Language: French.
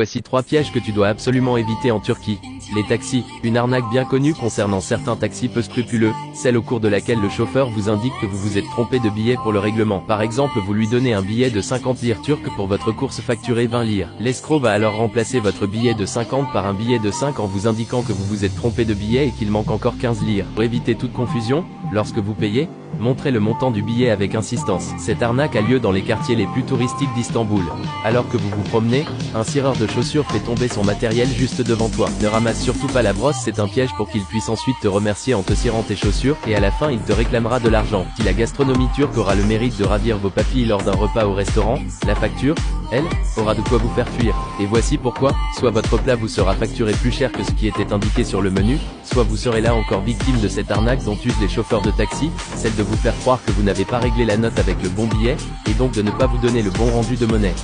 Voici 3 pièges que tu dois absolument éviter en Turquie. Les taxis, une arnaque bien connue concernant certains taxis peu scrupuleux, celle au cours de laquelle le chauffeur vous indique que vous vous êtes trompé de billet pour le règlement. Par exemple, vous lui donnez un billet de 50 lire turques pour votre course facturée 20 lire. L'escroc va alors remplacer votre billet de 50 par un billet de 5 en vous indiquant que vous vous êtes trompé de billet et qu'il manque encore 15 lire. Pour éviter toute confusion, lorsque vous payez, montrez le montant du billet avec insistance. Cette arnaque a lieu dans les quartiers les plus touristiques d'Istanbul. Alors que vous vous promenez, un cireur de chaussures fait tomber son matériel juste devant toi. Ne ramasse surtout pas la brosse, c'est un piège pour qu'il puisse ensuite te remercier en te cirant tes chaussures, et à la fin il te réclamera de l'argent. Si la gastronomie turque aura le mérite de ravir vos papilles lors d'un repas au restaurant, la facture, elle, aura de quoi vous faire fuir. Et voici pourquoi, soit votre plat vous sera facturé plus cher que ce qui était indiqué sur le menu, soit vous serez là encore victime de cette arnaque dont usent les chauffeurs de taxi, celle de vous faire croire que vous n'avez pas réglé la note avec le bon billet, et donc de ne pas vous donner le bon rendu de monnaie.